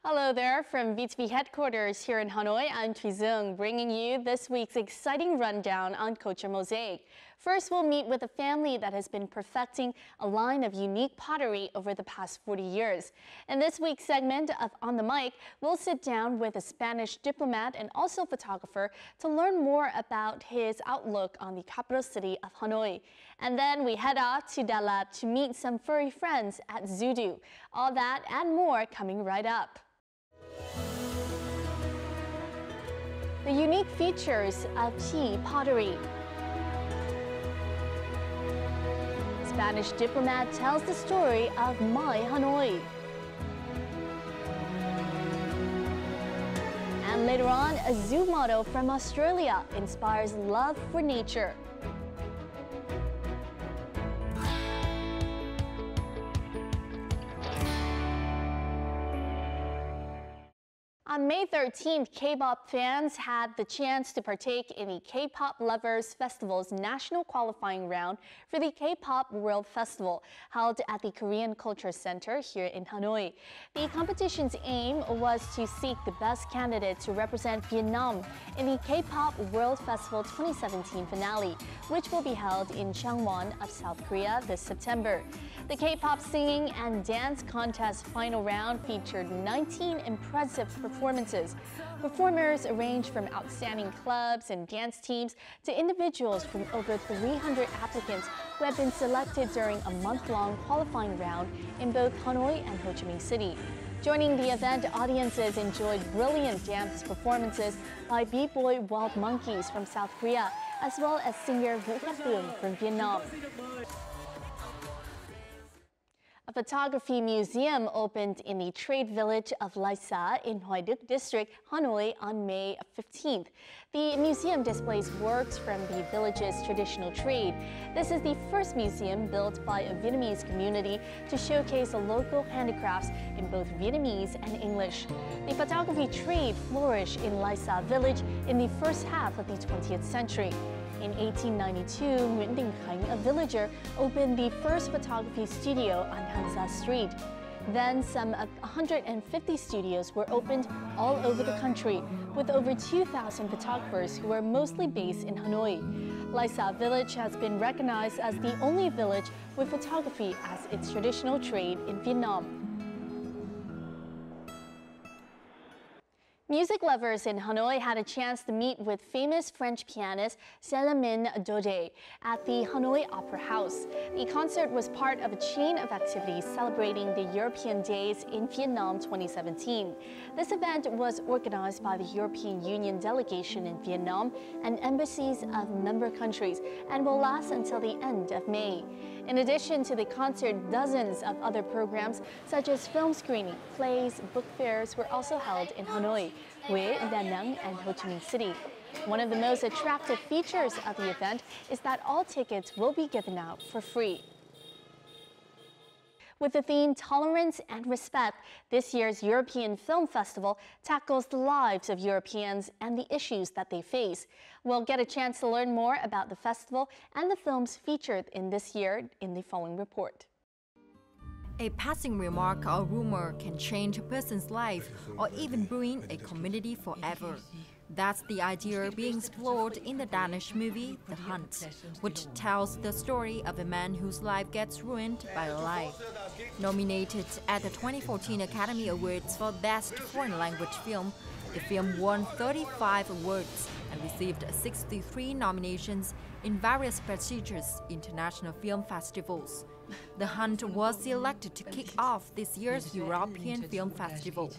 Hello there from VTV headquarters here in Hanoi. I'm Thuy Dung, bringing you this week's exciting rundown on culture Mosaic. First, we'll meet with a family that has been perfecting a line of unique pottery over the past 40 years. In this week's segment of On the Mic, we'll sit down with a Spanish diplomat and also photographer to learn more about his outlook on the capital city of Hanoi. And then we head off to Dalat to meet some furry friends at Zudu. All that and more coming right up. The unique features of tea pottery. Spanish diplomat tells the story of My Hanoi. And later on, a zoo model from Australia inspires love for nature. On May 13th, K-pop fans had the chance to partake in the K-pop Lovers Festival's national qualifying round for the K-pop World Festival, held at the Korean Culture Center here in Hanoi. The competition's aim was to seek the best candidate to represent Vietnam in the K-pop World Festival 2017 finale, which will be held in Changwon of South Korea this September. The K-pop singing and dance contest final round featured 19 impressive performances. Performers range from outstanding clubs and dance teams to individuals from over 300 applicants who have been selected during a month-long qualifying round in both Hanoi and Ho Chi Minh City. Joining the event, audiences enjoyed brilliant dance performances by B-boy Wild Monkeys from South Korea, as well as singer Vũ Cát Tường from Vietnam. A photography museum opened in the trade village of Lai Sa in Hoài Đức district, Hanoi on May 15th. The museum displays works from the village's traditional trade. This is the first museum built by a Vietnamese community to showcase local handicrafts in both Vietnamese and English. The photography trade flourished in Lai Sa village in the first half of the 20th century. In 1892, Nguyễn Đình Khánh, a villager, opened the first photography studio on Hansa Street. Then some 150 studios were opened all over the country, with over 2,000 photographers who are mostly based in Hanoi. Lai Sa village has been recognized as the only village with photography as its traditional trade in Vietnam. Music lovers in Hanoi had a chance to meet with famous French pianist Célimène Daudet at the Hanoi Opera House. The concert was part of a chain of activities celebrating the European Days in Vietnam 2017. This event was organized by the European Union delegation in Vietnam and embassies of member countries and will last until the end of May. In addition to the concert, dozens of other programs such as film screening, plays, book fairs were also held in Hanoi, Huế, Da Nang, and Ho Chi Minh City. One of the most attractive features of the event is that all tickets will be given out for free. With the theme Tolerance and Respect, this year's European Film Festival tackles the lives of Europeans and the issues that they face. We'll get a chance to learn more about the festival and the films featured in this year in the following report. A passing remark or rumor can change a person's life or even ruin a community forever. That's the idea being explored in the Danish movie The Hunt, which tells the story of a man whose life gets ruined by a lie. Nominated at the 2014 Academy Awards for Best Foreign Language Film, the film won 35 awards and received 63 nominations in various prestigious international film festivals. The Hunt was selected to kick off this year's European Film Festival.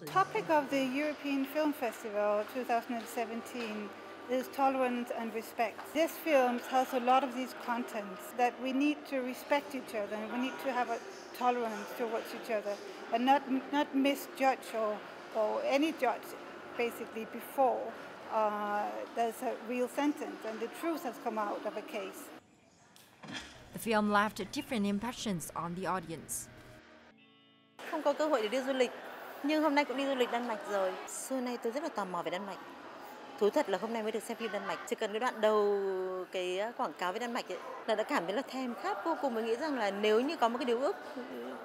Topic of the European Film Festival 2017 is tolerance and respect. This film has a lot of these contents that we need to respect each other and we need to have a tolerance towards each other and not misjudge or any judge basically before there's a real sentence and the truth has come out of a case. The film left different impressions on the audience. Không có cơ hội để đi du lịch, nhưng hôm nay cũng đi du lịch Đan Mạch rồi. Xưa nay tôi rất là tò mò về Đan Mạch. Thú thật là hôm nay mới được xem phim Đan Mạch. Chỉ cần cái đoạn đầu cái quảng cáo với Đan Mạch ấy, là đã cảm thấy là thèm khát vô cùng và nghĩ rằng là nếu như có một cái điều ước,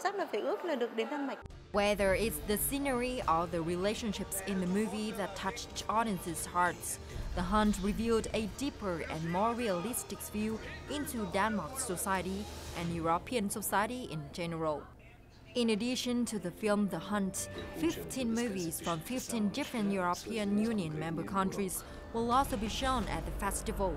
chắc là phải ước là được đến Đan Mạch. Whether it's the scenery or the relationships in the movie that touched audiences' hearts, The Hunt revealed a deeper and more realistic view into Denmark's society and European society in general. In addition to the film The Hunt, 15 movies from 15 different European Union member countries will also be shown at the festival.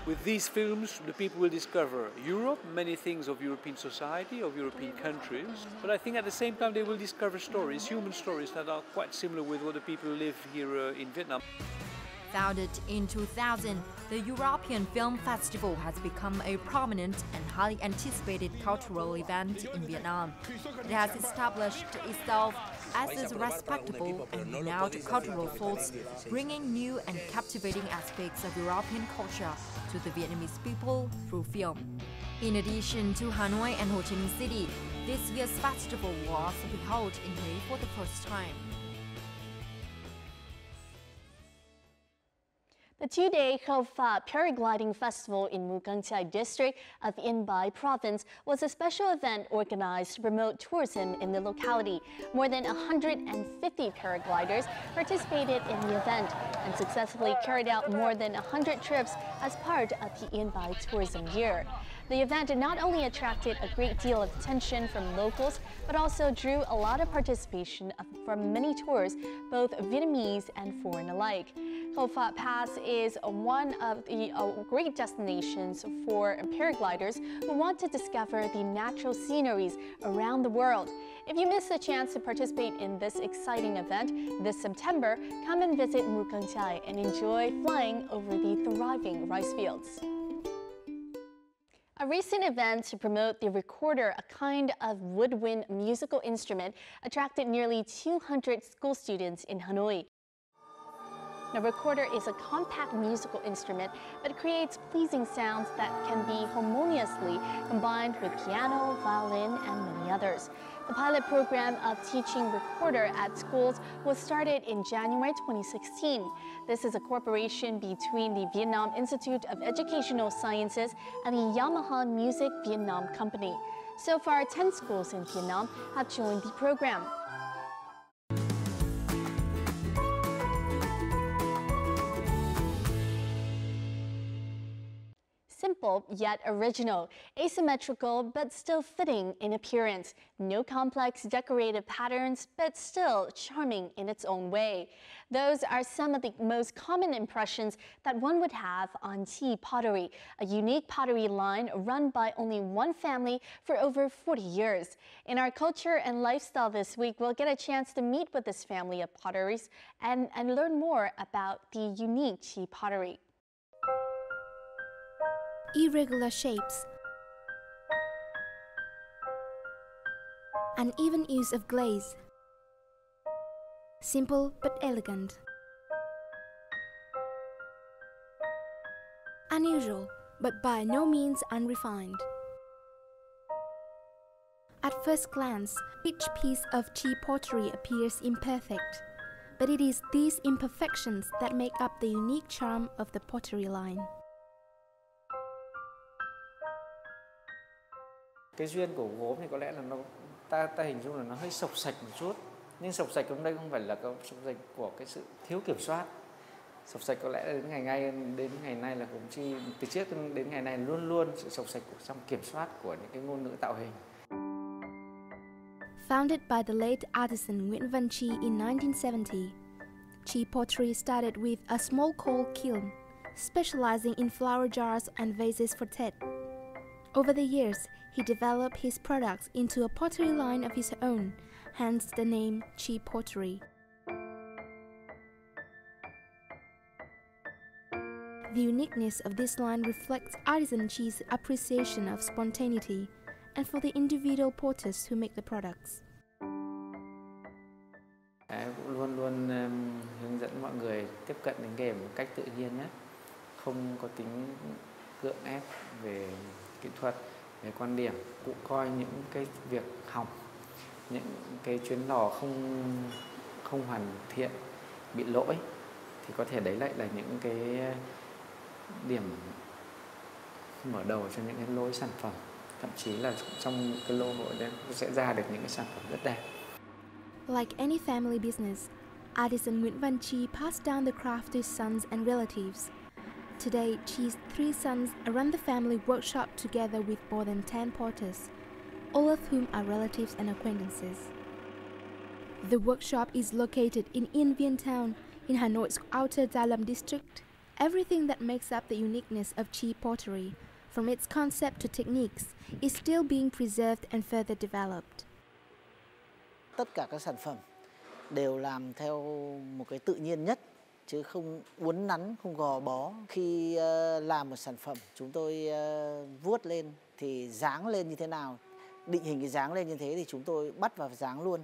With these films, the people will discover Europe, many things of European society, of European countries, but I think at the same time they will discover stories, human stories that are quite similar with what the people live here in Vietnam. Founded in 2000, the European Film Festival has become a prominent and highly anticipated cultural event in Vietnam. It has established itself as a respectable and renowned cultural force, bringing new and captivating aspects of European culture to the Vietnamese people through film. In addition to Hanoi and Ho Chi Minh City, this year's festival will also be held in Huế for the first time. The two-day Khao Pha Paragliding Festival in Mu Cang Chai district of Yên Bai province was a special event organized to promote tourism in the locality. More than 150 paragliders participated in the event and successfully carried out more than 100 trips as part of the Yên Bai tourism year. The event not only attracted a great deal of attention from locals, but also drew a lot of participation from many tourists, both Vietnamese and foreign alike. Khao Pha Pass is one of the great destinations for paragliders who want to discover the natural sceneries around the world. If you miss the chance to participate in this exciting event this September, come and visit Mu Cang Chai and enjoy flying over the thriving rice fields. A recent event to promote the recorder, a kind of woodwind musical instrument, attracted nearly 200 school students in Hanoi. The recorder is a compact musical instrument, but creates pleasing sounds that can be harmoniously combined with piano, violin, and many others. The pilot program of teaching recorder at schools was started in January 2016. This is a cooperation between the Vietnam Institute of Educational Sciences and the Yamaha Music Vietnam Company. So far, 10 schools in Vietnam have joined the program. Simple yet original, asymmetrical but still fitting in appearance. No complex decorative patterns, but still charming in its own way. Those are some of the most common impressions that one would have on tea pottery, a unique pottery line run by only one family for over 40 years. In our culture and lifestyle this week, we'll get a chance to meet with this family of potteries and learn more about the unique tea pottery. Irregular shapes, uneven use of glaze, simple but elegant, unusual but by no means unrefined. At first glance, each piece of tea pottery appears imperfect, but it is these imperfections that make up the unique charm of the pottery line. Cái duyên của gốm thì có lẽ là ta hình dung là nó hơi sộc sạch một chút, nhưng sộc sạch trong đây không phải là cái sộc sạch của cái sự thiếu kiểm soát. Sộc sạch có lẽ là đến ngày nay là gốm chi từ trước đến ngày nay luôn luôn sự sộc sạch trong kiểm soát của những cái ngôn ngữ tạo hình. Founded by the late artisan Nguyễn Văn Chi in 1970, Chi pottery started with a small coal kiln, specializing in flower jars and vases for Tet. Over the years, he developed his products into a pottery line of his own, hence the name Chi Pottery. The uniqueness of this line reflects artisan Chi's appreciation of spontaneity and for the individual potters who make the products. Luôn luôn hướng dẫn mọi người tiếp cận đến nghề một cách tự nhiên nhất, không có tính gượng ép về kỹ thuật, về quan điểm, cũng coi những cái việc học, những cái chuyến lò không hoàn thiện, bị lỗi Thì có thể đấy lại là những cái điểm mở đầu cho những cái lối sản phẩm, thậm chí là trong cái lô hội đấy sẽ ra được những cái sản phẩm rất đẹp. Like any family business, artisan Nguyễn Văn Chi passed down the craft to his sons and relatives. Today, Chi's 3 sons run the family workshop together with more than 10 porters, all of whom are relatives and acquaintances. The workshop is located in Yên Viên Town, in Hanoi's Outer Gia Lâm district. Everything that makes up the uniqueness of Chi pottery, from its concept to techniques, is still being preserved and further developed. Tất cả các sản phẩm đều làm theo một cái tự nhiên nhất, chứ không uốn nắn, không gò bó. Khi làm một sản phẩm, chúng tôi vuốt lên thì dáng lên như thế nào, định hình cái dáng lên như thế thì chúng tôi bắt vào dáng luôn,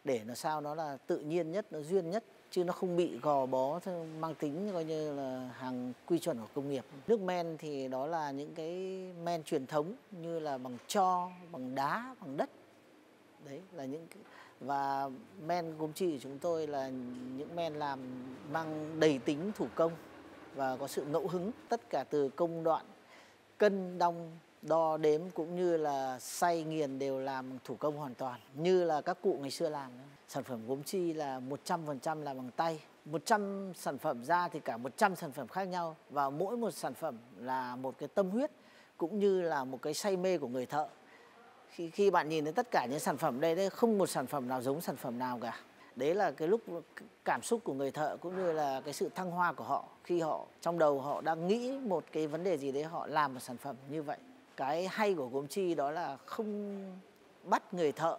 để nó sao nó là tự nhiên nhất, nó duyên nhất, chứ nó không bị gò bó mang tính coi như là hàng quy chuẩn của công nghiệp. Nước men thì đó là những cái men truyền thống như là bằng tro, bằng đá, bằng đất. Đấy là những cái... Và men gốm chi của chúng tôi là những men làm mang đầy tính thủ công và có sự ngẫu hứng, tất cả từ công đoạn cân đong đo đếm cũng như là xay nghiền đều làm thủ công hoàn toàn, như là các cụ ngày xưa làm. Sản phẩm gốm chi là 100% làm bằng tay, 100 sản phẩm ra thì cả 100 sản phẩm khác nhau, và mỗi một sản phẩm là một cái tâm huyết cũng như là một cái say mê của người thợ. Khi bạn nhìn thấy tất cả những sản phẩm đây, không một sản phẩm nào giống sản phẩm nào cả. Đấy là cái lúc cảm xúc của người thợ cũng như là cái sự thăng hoa của họ, khi họ trong đầu họ đang nghĩ một cái vấn đề gì đấy, họ làm một sản phẩm như vậy. Cái hay của gốm chi đó là không bắt người thợ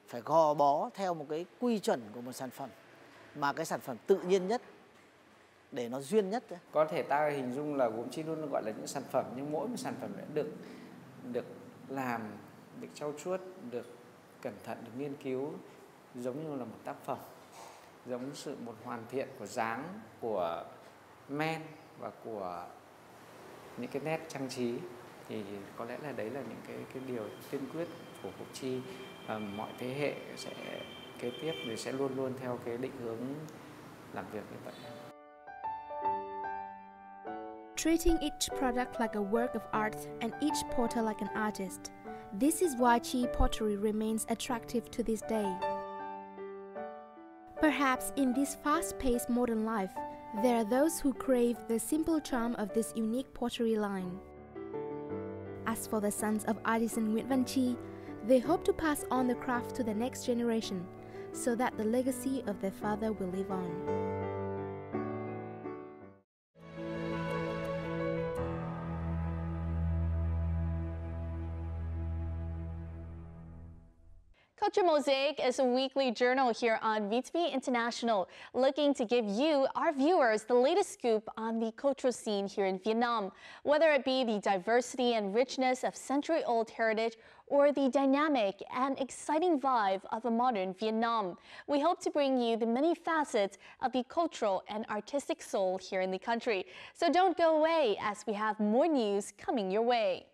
phải gò bó theo một cái quy chuẩn của một sản phẩm, mà cái sản phẩm tự nhiên nhất để nó duyên nhất. Có thể ta hình dung là gốm chi luôn gọi là những sản phẩm, nhưng mỗi một sản phẩm đã được làm, được trau chuốt, được cẩn thận, được nghiên cứu, giống như là một tác phẩm, giống một hoàn thiện của dáng, của men và của những cái nét trang trí. Thì có lẽ là đấy là những cái điều tiên quyết của gốm chi, và mọi thế hệ sẽ kế tiếp thì sẽ luôn luôn theo cái định hướng làm việc như vậy. Treating each product like a work of art and each porter like an artist. This is why Chi pottery remains attractive to this day. Perhaps in this fast-paced modern life, there are those who crave the simple charm of this unique pottery line. As for the sons of artisan Nguyễn Văn Chi, they hope to pass on the craft to the next generation, so that the legacy of their father will live on. Culture Mosaic is a weekly journal here on VTV International, looking to give you, our viewers, the latest scoop on the cultural scene here in Vietnam, whether it be the diversity and richness of century-old heritage or the dynamic and exciting vibe of a modern Vietnam. We hope to bring you the many facets of the cultural and artistic soul here in the country. So don't go away, as we have more news coming your way.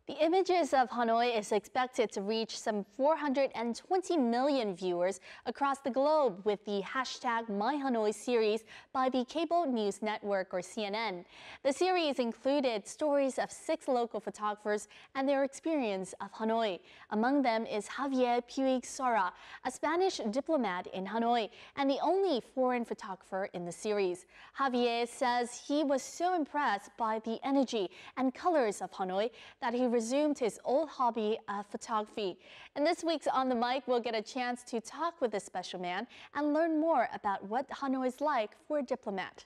The images of Hanoi is expected to reach some 420 million viewers across the globe with the hashtag MyHanoi series by the Cable News Network, or CNN. The series included stories of 6 local photographers and their experience of Hanoi. Among them is Javier Puig Sora, a Spanish diplomat in Hanoi and the only foreign photographer in the series. Javier says he was so impressed by the energy and colors of Hanoi that he resumed his old hobby of photography. In this week's On the Mic, we'll get a chance to talk with this special man and learn more about what Hanoi is like for a diplomat.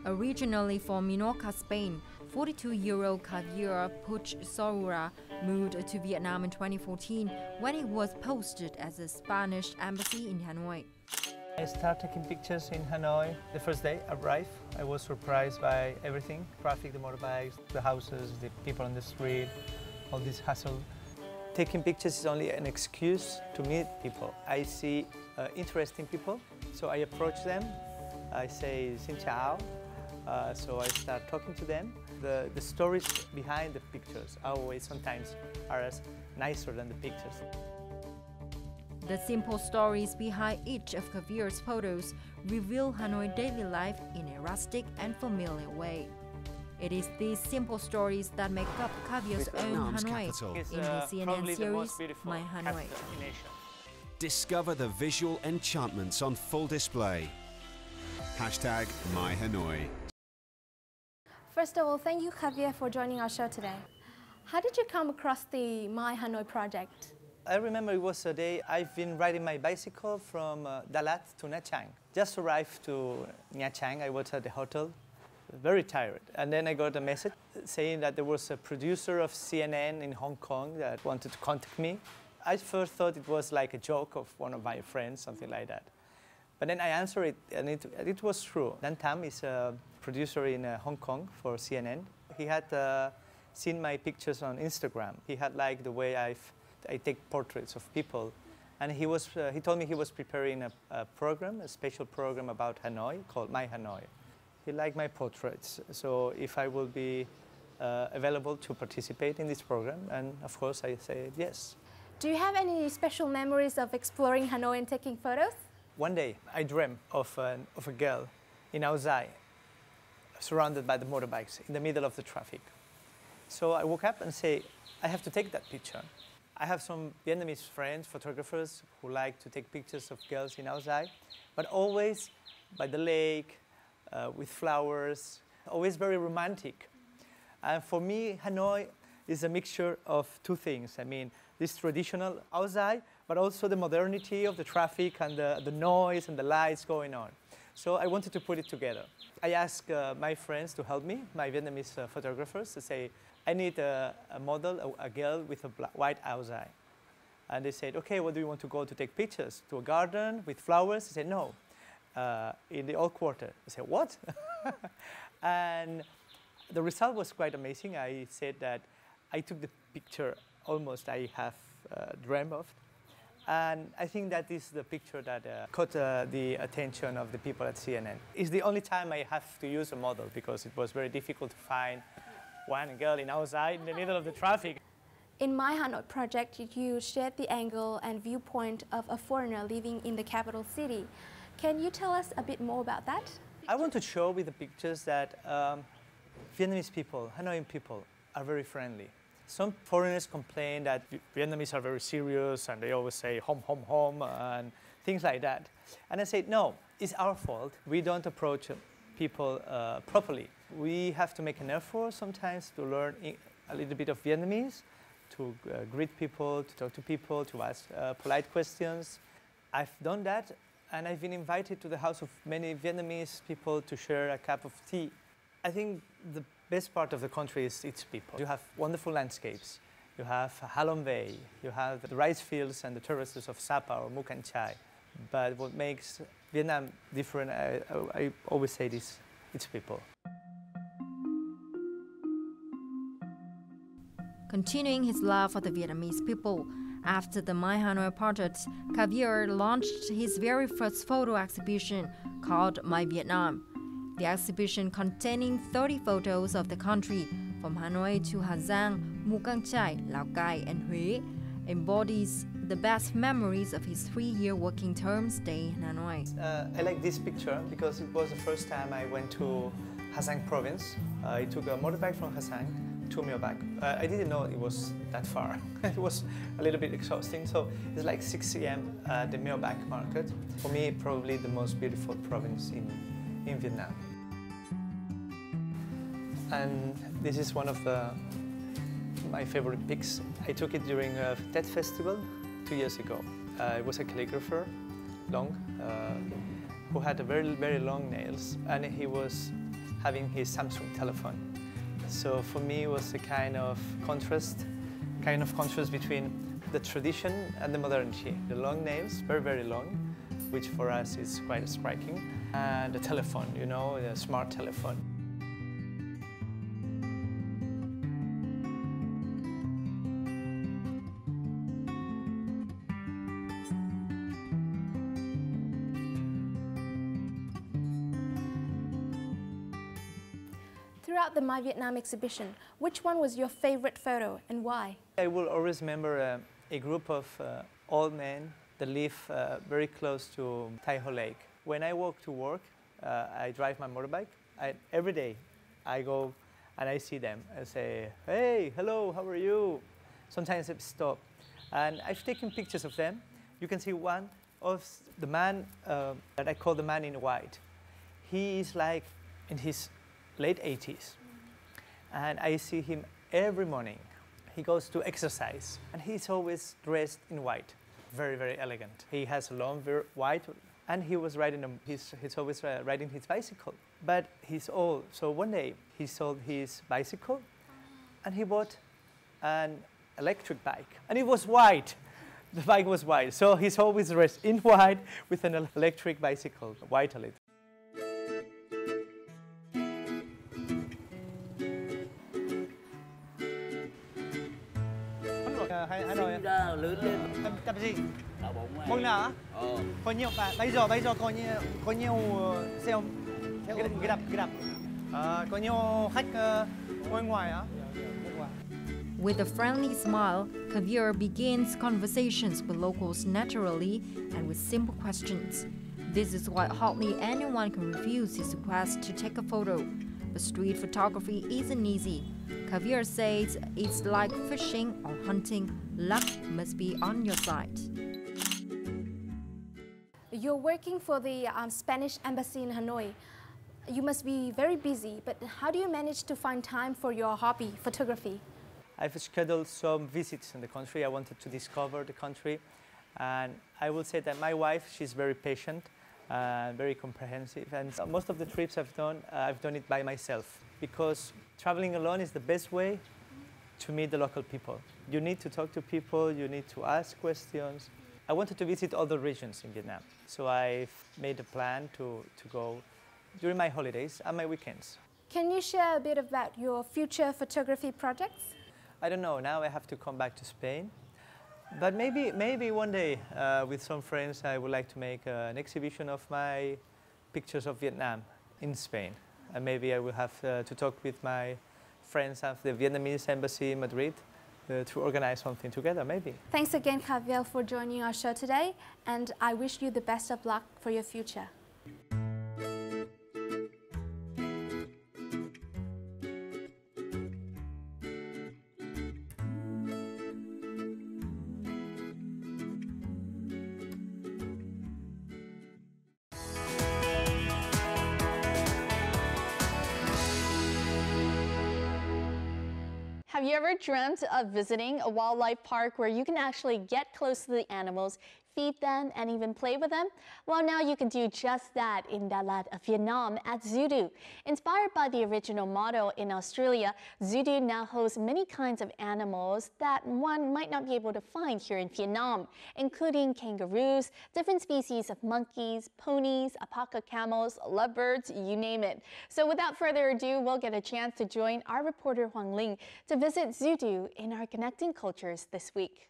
Originally from Minorca, Spain, 42-year-old Javier Puig Sora moved to Vietnam in 2014 when he was posted as a Spanish embassy in Hanoi. I started taking pictures in Hanoi. The first day I arrived, I was surprised by everything. Traffic, the motorbikes, the houses, the people on the street, all this hustle. Taking pictures is only an excuse to meet people. I see interesting people, So I approach them, I say, Xin chào. So I start talking to them. The stories behind the pictures always sometimes are as nicer than the pictures. The simple stories behind each of Kavier's photos reveal Hanoi daily life in a rustic and familiar way. It is these simple stories that make up Kavier's own Hanoi in his CNN series, My Hanoi. Discover the visual enchantments on full display. Hashtag My Hanoi. First of all, thank you, Javier, for joining our show today. How did you come across the My Hanoi project? I remember it was a day I've been riding my bicycle from Dalat to Nha Trang. Just arrived to Nha Trang, I was at the hotel, very tired. And then I got a message saying that there was a producer of CNN in Hong Kong that wanted to contact me. I first thought it was like a joke of one of my friends, something like that. But then I answered it, and it was true. Dan Tam is a producer in Hong Kong for CNN. He had seen my pictures on Instagram. He had liked the way I take portraits of people. And he told me he was preparing a program, a special program about Hanoi called My Hanoi. He liked my portraits, so if I will be available to participate in this program, and of course I said yes. Do you have any special memories of exploring Hanoi and taking photos? One day, I dreamt of a girl in Ao Dai, surrounded by the motorbikes in the middle of the traffic. So I woke up and say, I have to take that picture. I have some Vietnamese friends, photographers, who like to take pictures of girls in Ao Dai, but always by the lake, with flowers, always very romantic. And for me, Hanoi is a mixture of two things. I mean, this traditional Ao Dai, but also the modernity of the traffic and the noise and the lights going on. So I wanted to put it together. I asked my friends to help me, my Vietnamese photographers, to say, I need a model, a girl with a white Ao Dai. And they said, okay, where do you want to go to take pictures? To a garden with flowers? I said, no, in the old quarter. I said, what? And the result was quite amazing. I said that I took the picture almost I have dreamt of. And I think that is the picture that caught the attention of the people at CNN. It's the only time I have to use a model because it was very difficult to find one girl in Ao Dai in the middle of the traffic. In My Hanoi project, you shared the angle and viewpoint of a foreigner living in the capital city. Can you tell us a bit more about that? I want to show with the pictures that Vietnamese people, Hanoian people, are very friendly. Some foreigners complain that Vietnamese are very serious and they always say home, home, home and things like that. And I say, no, it's our fault. We don't approach people properly. We have to make an effort sometimes to learn a little bit of Vietnamese, to greet people, to talk to people, to ask polite questions. I've done that, and I've been invited to the house of many Vietnamese people to share a cup of tea. I think the best part of the country is its people. You have wonderful landscapes. You have Halong Bay. You have the rice fields and the terraces of Sapa or Mukan Chai. But what makes Vietnam different, I always say this, it's people. Continuing his love for the Vietnamese people, after the My Hanoi portraits, Javier launched his very first photo exhibition called My Vietnam. The exhibition, containing 30 photos of the country, from Hanoi to Hà Giang, Muang Chai, Lào Cai, and Huế, embodies the best memories of his 3-year working term stay in Hanoi. I like this picture because it was the first time I went to Hà Giang province. I took a motorbike from Hà Giang to Mio Bac. I didn't know it was that far. It was a little bit exhausting. So it's like 6 a.m. at the Mio Bac market. For me, probably the most beautiful province in Vietnam. And this is one of my favorite pics. I took it during a TED festival 2 years ago. It was a calligrapher, who had very, very long nails, and he was having his Samsung telephone. So for me, it was a kind of contrast between the tradition and the modernity. The long nails, very, very long, which for us is quite striking, and the telephone, you know, the smart telephone. Throughout the My Vietnam exhibition, which one was your favorite photo and why? I will always remember a group of old men that live very close to Tai Ho Lake. When I walk to work, I drive my motorbike. Every day I go and I see them. I say, hey, hello, how are you? Sometimes I stop. And I've taken pictures of them. You can see one of the man that I call the man in white. He is like in his late 80s. And I see him every morning. He goes to exercise and he's always dressed in white. Very, very elegant. He has long white and he was riding, he's always riding his bicycle. But he's old, so one day he sold his bicycle and he bought an electric bike. And it was white. The bike was white, so he's always dressed in white with an electric bicycle, white electric. Sinh ra lớn lên Tập gì? đá bóng này. Môn nào á? Có nhiều bạn, bây giờ có nhiều xe không? Cái đập. Có nhiều khách ngồi ngoài á? With a friendly smile, Javier begins conversations with locals naturally and with simple questions. This is why hardly anyone can refuse his request to take a photo. But street photography isn't easy. Javier says it's like fishing or hunting. Luck must be on your side. You're working for the Spanish embassy in Hanoi. You must be very busy, but how do you manage to find time for your hobby, photography? I've scheduled some visits in the country. I wanted to discover the country. And I will say that my wife, she's very patient and very comprehensive. And most of the trips I've done it by myself. Because traveling alone is the best way to meet the local people. You need to talk to people, you need to ask questions. I wanted to visit all the regions in Vietnam. So I've made a plan to go during my holidays and my weekends. Can you share a bit about your future photography projects? I don't know, now I have to come back to Spain. But maybe one day with some friends I would like to make an exhibition of my pictures of Vietnam in Spain. And maybe I will have to talk with my friends at the Vietnamese embassy in Madrid to organize something together, maybe. Thanks again, Javier, for joining our show today, and I wish you the best of luck for your future. Have you ever dreamt of visiting a wildlife park where you can actually get close to the animals, feed them, and even play with them? Well, now you can do just that in Đà Lạt, Vietnam at Zoo Do. Inspired by the original model in Australia, Zoo Do now hosts many kinds of animals that one might not be able to find here in Vietnam, including kangaroos, different species of monkeys, ponies, alpaca camels, lovebirds, you name it. So without further ado, we'll get a chance to join our reporter Hoàng Linh to visit Zoo Do in our Connecting Cultures this week.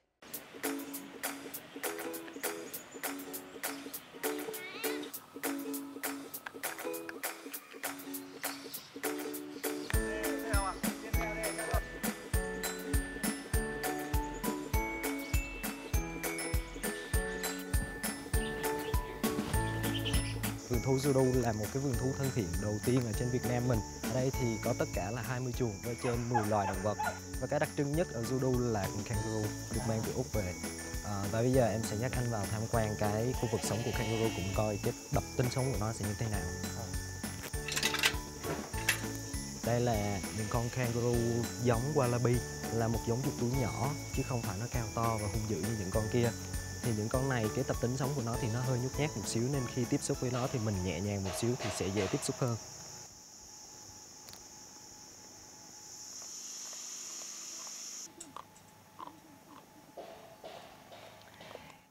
Vườn thú Zoo Do là một cái vườn thú thân thiện đầu tiên ở trên Việt Nam mình. Ở đây thì có tất cả là 20 chuồng với trên 10 loài động vật. Và cái đặc trưng nhất ở Zoo Do là con kangaroo được mang từ Úc về. Và bây giờ em sẽ dắt anh vào tham quan cái khu vực sống của kangaroo cùng coi cái đặc tính sống của nó sẽ như thế nào. Đây là những con kangaroo giống wallaby, là một giống chuột túi nhỏ chứ không phải nó cao to và hung dữ như những con kia. Thì những con này cái tập tính sống của nó thì nó hơi nhút nhát một xíu, nên khi tiếp xúc với nó thì mình nhẹ nhàng một xíu thì sẽ dễ tiếp xúc hơn.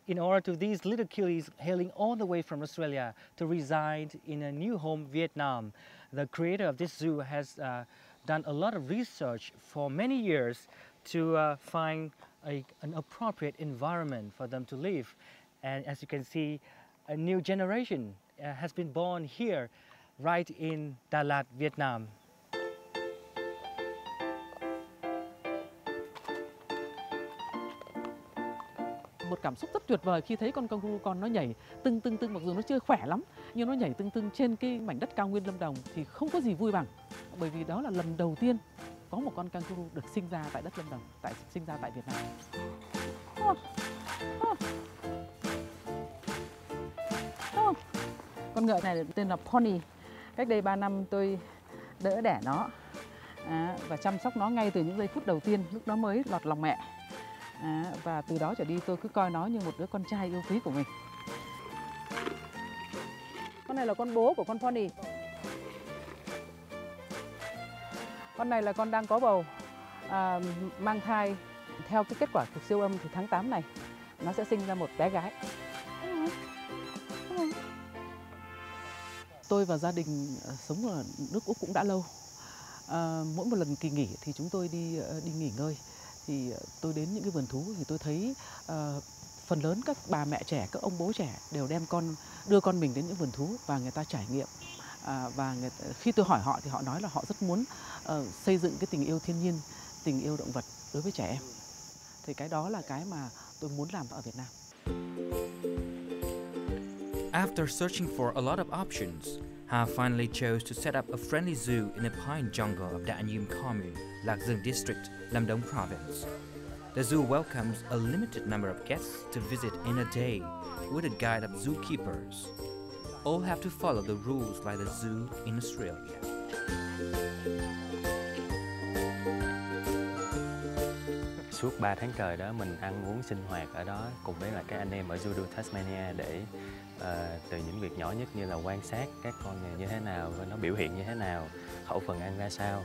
In order to these little killies hailing all the way from Australia to reside in a new home, Vietnam, the creator of this zoo has done a lot of research for many years to find an appropriate environment for them to live. And as you can see, a new generation has been born here, right in Đà Lạt, Vietnam. một cảm xúc rất tuyệt vời khi thấy con kangaroo con nó nhảy tưng tưng tưng, mặc dù nó chưa khỏe lắm nhưng nó nhảy tưng tưng trên cái mảnh đất cao nguyên Lâm Đồng thì không có gì vui bằng, bởi vì đó là lần đầu tiên có một con kangaroo được sinh ra tại đất Lâm Đồng, sinh ra tại Việt Nam. Con ngựa này tên là Pony. Cách đây 3 năm tôi đỡ đẻ nó và chăm sóc nó ngay từ những giây phút đầu tiên lúc nó mới lọt lòng mẹ. Và từ đó trở đi tôi cứ coi nó như một đứa con trai yêu quý của mình. Con này là con bố của con Pony. Con này là con đang có bầu, mang thai. Theo cái kết quả cuộc siêu âm thì tháng 8 này nó sẽ sinh ra một bé gái. Tôi và gia đình sống ở nước Úc cũng đã lâu. Mỗi một lần kỳ nghỉ thì chúng tôi đi nghỉ ngơi. Thì tôi đến những cái vườn thú thì tôi thấy phần lớn các bà mẹ trẻ, các ông bố trẻ đều đưa con mình đến những vườn thú và người ta trải nghiệm. Và khi tôi hỏi họ thì họ nói là họ rất muốn xây dựng cái tình yêu thiên nhiên, tình yêu động vật đối với trẻ em. Thì cái đó là cái mà tôi muốn làm ở Việt Nam. After searching for a lot of options, Ha finally chose to set up a friendly zoo in the pine jungle of Da Nhum Commune, Lạc Dương District, Lâm Đồng Province. The zoo welcomes a limited number of guests to visit in a day with a guide of zookeepers. All have to follow the rules like the zoo in Australia. Suốt 3 tháng trời đó mình ăn uống sinh hoạt ở đó cùng với lại các anh em ở Zoo Tasmania để từ những việc nhỏ nhất như là quan sát các con như thế nào, nó biểu hiện như thế nào, khẩu phần ăn ra sao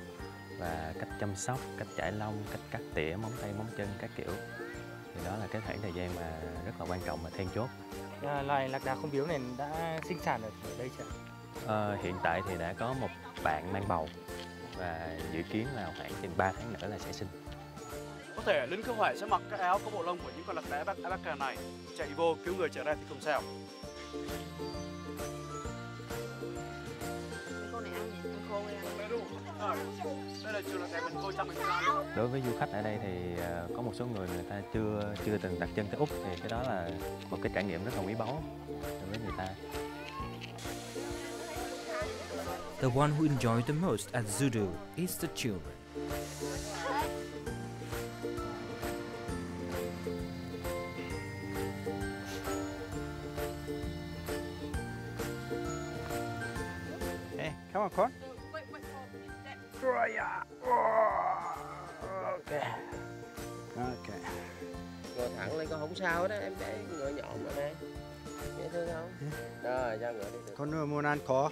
và cách chăm sóc, cách chải lông, cách cắt tỉa móng tay móng chân các kiểu. Thì đó là cái khoảng thời gian mà rất là quan trọng và then chốt. Loài lạc đà không biếu này đã sinh sản ở đây chưa? Hiện tại thì đã có một bạn mang bầu và dự kiến là khoảng chừng 3 tháng nữa là sẽ sinh. Có thể lính cứu hỏa sẽ mặc các áo có bộ lông của những con lạc đà Alpaca này, chạy vô cứu người trở ra thì không sao. Con này ăn khô hay Đây là trường lạc đà mình cô chăm mình ăn. Đối với du khách ở đây thì có một số người ta chưa từng đặt chân tới Úc thì cái đó là một cái trải nghiệm rất là quý báu đối với người ta. The one who enjoyed the most at Zudu is the children. Hey, come on, con. Okay. Okay. Ngồi thẳng lên con không sao đó, em bé ngựa nhọn mà nè. Dễ thương không? Rồi, cho ngựa đi được. Con muốn ăn có.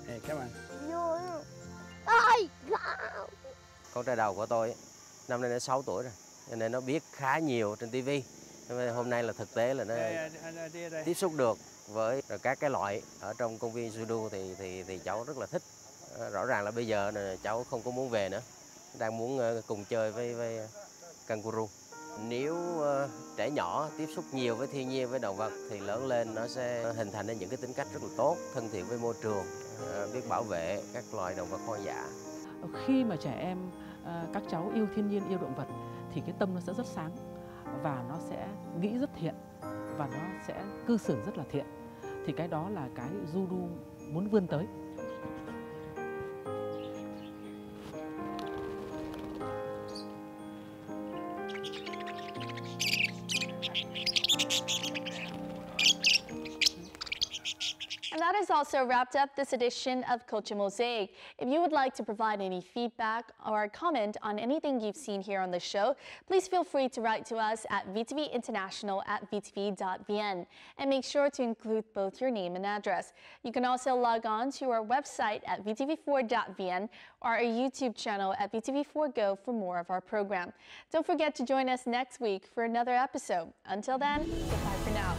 Hey, come on. Con trai đầu của tôi năm nay nó 6 tuổi rồi, cho nên nó biết khá nhiều trên TV. Hôm nay là thực tế là nó tiếp xúc được với các cái loại ở trong công viên Zudu thì cháu rất là thích. Rõ ràng là bây giờ là cháu không có muốn về nữa, đang muốn cùng chơi với kangaroo. Nếu trẻ nhỏ tiếp xúc nhiều với thiên nhiên, với động vật thì lớn lên nó sẽ hình thành nên những cái tính cách rất là tốt, thân thiện với môi trường, biết bảo vệ các loài động vật hoang dã. Khi mà trẻ em, các cháu yêu thiên nhiên, yêu động vật thì cái tâm nó sẽ rất sáng và nó sẽ nghĩ rất thiện và nó sẽ cư xử rất là thiện. Thì cái đó là cái Zudu muốn vươn tới. And that has also wrapped up this edition of Culture Mosaic. If you would like to provide any feedback or comment on anything you've seen here on the show, please feel free to write to us at vtvinternational@vtv.vn and make sure to include both your name and address. You can also log on to our website at vtv4.vn or our YouTube channel at vtv4go for more of our program. Don't forget to join us next week for another episode. Until then, goodbye for now.